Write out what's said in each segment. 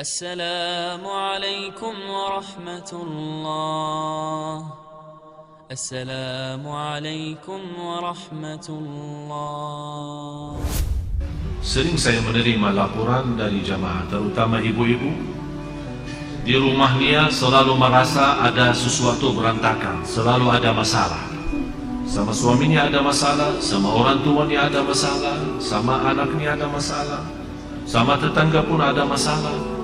Assalamualaikum warahmatullah. Assalamualaikum warahmatullah. Sering saya menerima laporan dari jamaah, terutama ibu-ibu. Di rumahnya selalu merasa ada sesuatu berantakan, selalu ada masalah. Sama suaminya ada masalah, sama orang tuanya ada masalah, sama anaknya ada masalah, sama tetangga pun ada masalah.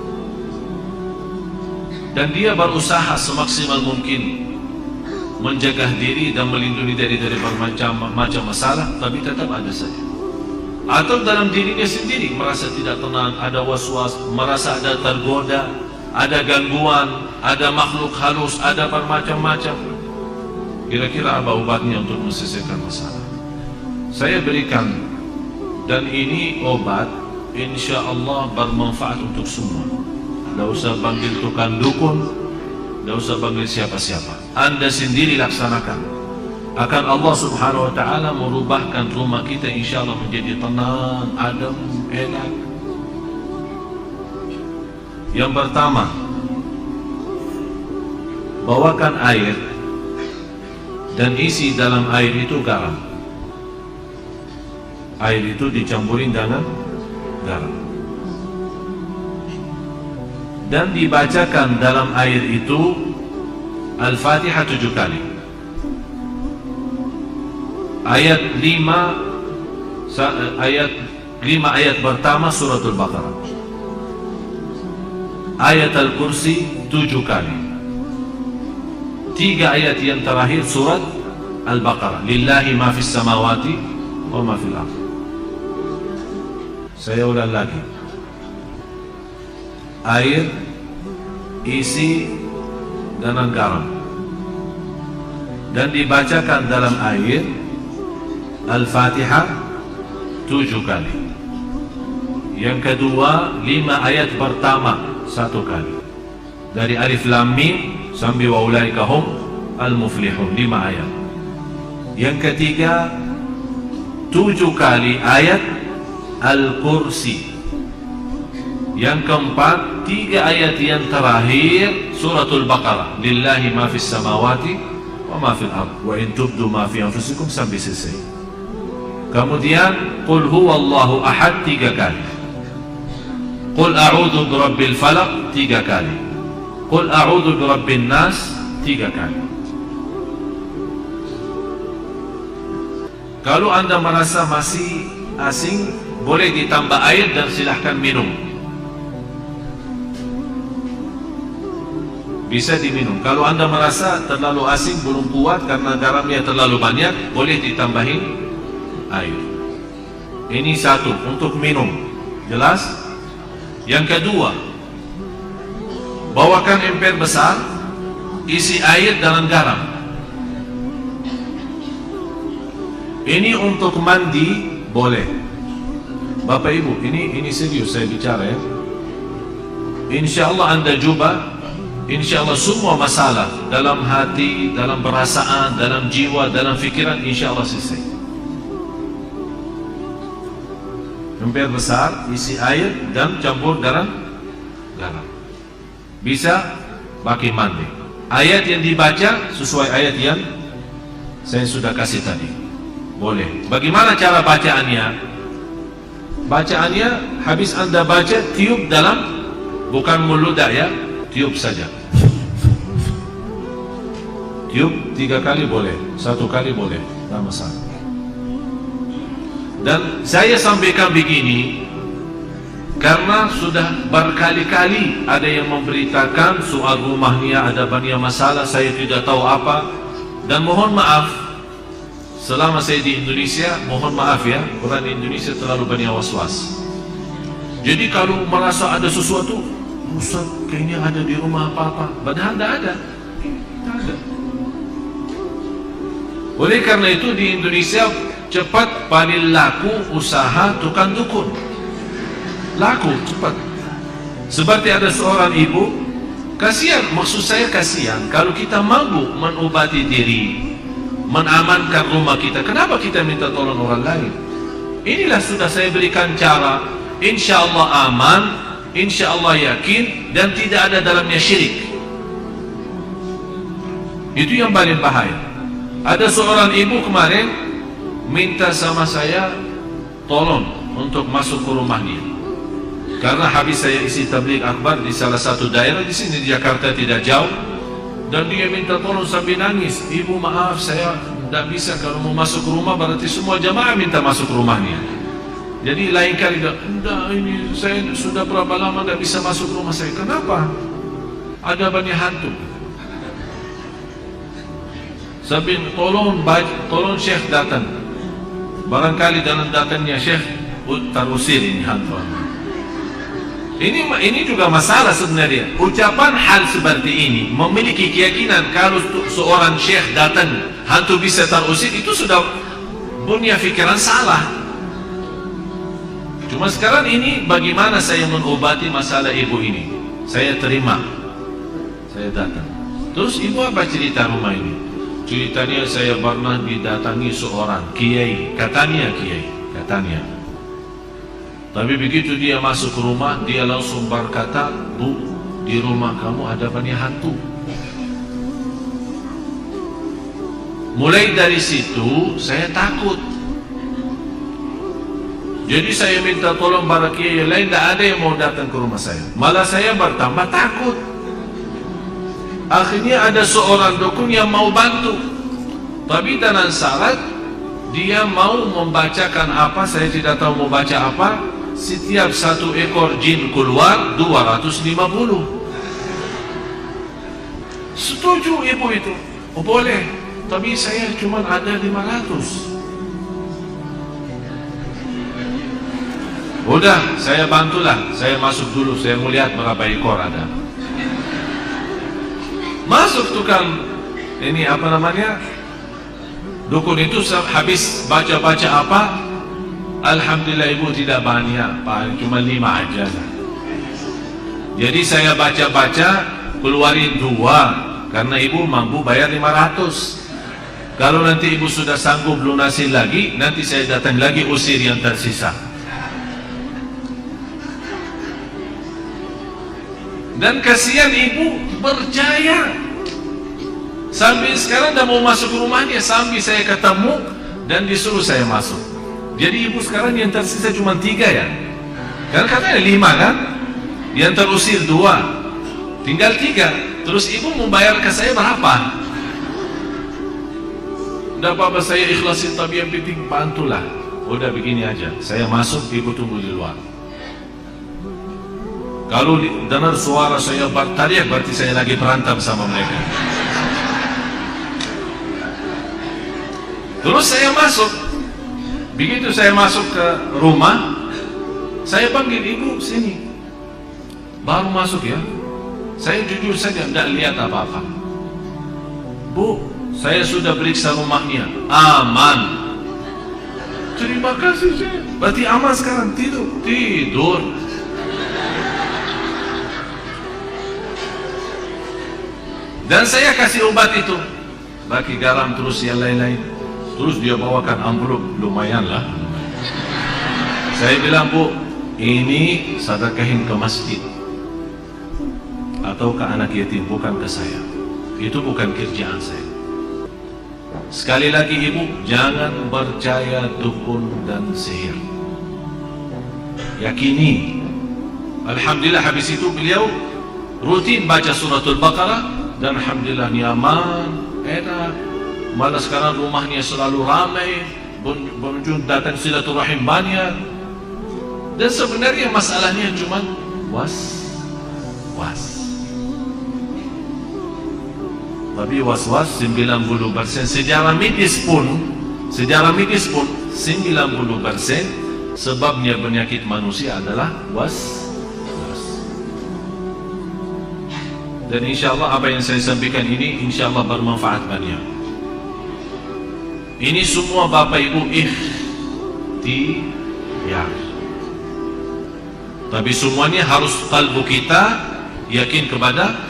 Dan dia berusaha semaksimal mungkin menjaga diri dan melindungi dari bermacam masalah, tapi tetap ada saja. Atau dalam dirinya sendiri merasa tidak tenang, ada was-was, merasa ada tergoda, ada gangguan, ada makhluk halus, ada bermacam-macam. Kira-kira apa obatnya untuk menyelesaikan masalah? Saya berikan, dan ini obat insya Allah bermanfaat untuk semua. Tidak usah panggil tukang dukun, tidak usah panggil siapa-siapa. Anda sendiri laksanakan. Akan Allah subhanahu wa ta'ala merubahkan rumah kita insya Allah menjadi tenang, adem, enak. Yang pertama, bawakan air dan isi dalam air itu garam. Air itu dicampurin dengan garam dan dibacakan dalam air itu Al-Fatihah 7 kali. Ayat 5 ayat pertama suratul Baqarah. Ayat Al-Kursi 7 kali. 3 ayat yang terakhir surat Al-Baqarah. Lillahi ma fis samawati wa ma fil ardh. Saya ulang lagi. Air isi dengan garam dan dibacakan dalam air Al-Fatihah 7 kali. Yang kedua 5 ayat pertama 1 kali. Dari Alif Lam Mim sampai wa ulaika hum al-muflihun 5 ayat. Yang ketiga 7 kali ayat Al-Kursi. Yang keempat 3 ayat yang terakhir suratul Baqarah. Lillahi ma fis samawati wa ma fil ardh wa in tubdu ma fi anfusikum sampai selesai. Kemudian qul huwallahu ahad 3 kali. Qul a'udzu birabbil falaq 3 kali. Qul a'udzu birabbin nas 3 kali. Kalau Anda merasa masih asing, boleh ditambah air dan silahkan minum. Bisa diminum. Kalau Anda merasa terlalu asing, belum kuat karena garamnya terlalu banyak, boleh ditambahin air. Ini satu untuk minum. Jelas? Yang kedua, bawakan emper besar, isi air dalam garam. Ini untuk mandi boleh. Bapak Ibu, ini serius saya bicara ya. Insya Allah Anda coba. Insya Allah semua masalah dalam hati, dalam perasaan, dalam jiwa, dalam fikiran insya Allah selesai. Emper besar, isi air dan campur dalam garam. Bisa pakai mandi. Ayat yang dibaca sesuai ayat yang saya sudah kasih tadi. Boleh. Bagaimana cara bacaannya? Bacaannya habis Anda baca tiup dalam, bukan meludah ya, tiup saja. Tiup 3 kali boleh, 1 kali boleh, tidak masalah. Dan saya sampaikan begini karena sudah berkali-kali ada yang memberitakan soal rumahnya ada banyak masalah, saya tidak tahu apa. Dan mohon maaf, selama saya di Indonesia, mohon maaf ya, orang di Indonesia terlalu banyak was-was. Jadi kalau merasa ada sesuatu, Ustaz kayaknya ada di rumah apa-apa, padahal tidak ada. Tidak ada. Oleh karena itu di Indonesia cepat paling laku usaha tukang dukun. Laku cepat. Seperti ada seorang ibu, kasihan, maksud saya kasihan kalau kita mampu mengobati diri, mengamankan rumah kita, kenapa kita minta tolong orang lain? Inilah sudah saya berikan cara, insya Allah aman, insya Allah yakin dan tidak ada dalamnya syirik. Itu yang paling bahaya. Ada seorang ibu kemarin minta sama saya tolong untuk masuk ke rumahnya, karena habis saya isi tabligh akbar di salah satu daerah di sini di Jakarta tidak jauh, dan dia minta tolong sambil nangis, ibu maaf saya tidak bisa, kalau mau masuk ke rumah berarti semua jamaah minta masuk ke rumahnya. Jadi lain kali enggak, ini saya sudah berapa lama tidak bisa masuk ke rumah saya. Kenapa? Ada banyak hantu. Sambil tolong Syekh datang. Barangkali dalam datangnya Syekh terusir ini hantu. Ini juga masalah sebenarnya. Ucapan hal seperti ini memiliki keyakinan kalau seorang syekh datang hantu bisa terusir, itu sudah punya fikiran salah. Cuma sekarang ini bagaimana saya mengobati masalah ibu ini? Saya terima, saya datang. Terus ibu apa cerita rumah ini? Ceritanya saya pernah didatangi seorang kiai, katanya kiai, katanya. Tapi begitu dia masuk ke rumah, dia langsung berkata, Bu, di rumah kamu ada banyak hantu. Mulai dari situ saya takut. Jadi saya minta tolong para kiai lain, tidak ada yang mau datang ke rumah saya. Malah saya bertambah takut. Akhirnya ada seorang dukun yang mau bantu, tapi dengan syarat dia mau membacakan apa, saya tidak tahu mau baca apa. Setiap satu ekor jin keluar 250. Setuju ibu itu? Oh boleh, tapi saya cuma ada 500. Udah, saya bantulah. Saya masuk dulu, saya mau lihat berapa ekor ada. Masuk tukang ini apa namanya, dukun itu habis baca-baca apa, alhamdulillah ibu tidak banyak, cuma 5 aja. Jadi saya baca-baca keluarin 2, karena ibu mampu bayar 500. Kalau nanti ibu sudah sanggup lunasin lagi, nanti saya datang lagi usir yang tersisa. Dan kasihan ibu percaya. Sampai sekarang dah mau masuk ke rumahnya, sampai saya ketemu dan disuruh saya masuk. Jadi ibu sekarang yang tersisa cuma 3 ya. Karena katanya 5 kan, yang terusir 2, tinggal 3. Terus ibu membayar ke saya berapa? Tidak apa-apa, saya ikhlasin, tapi yang penting bantulah. Udah begini aja, saya masuk, ibu tunggu di luar. Kalau dengar suara saya berteriak, berarti saya lagi berantem sama mereka. Terus saya masuk. Begitu saya masuk ke rumah, saya panggil ibu sini. Baru masuk ya, saya jujur saja tidak lihat apa-apa. Bu, saya sudah periksa rumahnya, aman. Terima kasih saya. Berarti aman sekarang, tidur. Dan saya kasih obat itu, bagi garam terus yang lain-lain. Terus dia bawakan amplop, lumayan lah. Saya bilang, Bu, ini sedekahin ke masjid atau ke anak yatim, bukan ke saya. Itu bukan kerjaan saya. Sekali lagi ibu, jangan percaya dukun dan sihir. Yakini. Alhamdulillah habis itu beliau rutin baca suratul Baqarah. Dan alhamdulillah nyaman, enak. Malah sekarang rumahnya selalu ramai, pengunjung datang silaturahim banyak. Dan sebenarnya masalahnya cuma was. Tapi was-was 90%. Sejarah medis pun 90% sebabnya penyakit manusia adalah was. Dan insyaAllah apa yang saya sampaikan ini insyaAllah bermanfaat banyak. Ini semua Bapak Ibu ikhtiar. Tapi semuanya harus kalbu kita yakin kepada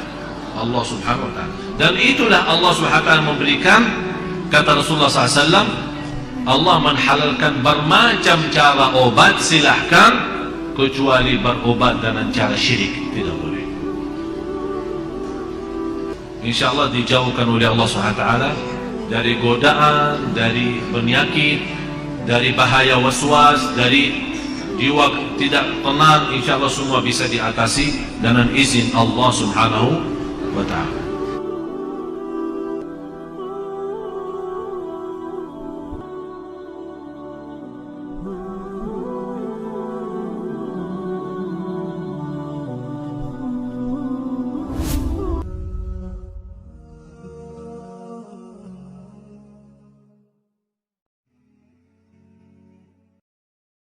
Allah Subhanahu Wa Taala. Dan itulah Allah Subhanahu Wa Taala memberikan, kata Rasulullah SAW, Allah menghalalkan bermacam cara obat, silahkan kecuali berobat dengan cara syirik, tidak boleh. InsyaAllah dijauhkan oleh Allah SWT dari godaan, dari penyakit, dari bahaya waswas, dari jiwa tidak tenang. InsyaAllah semua bisa diatasi dengan izin Allah Subhanahu wa ta'ala.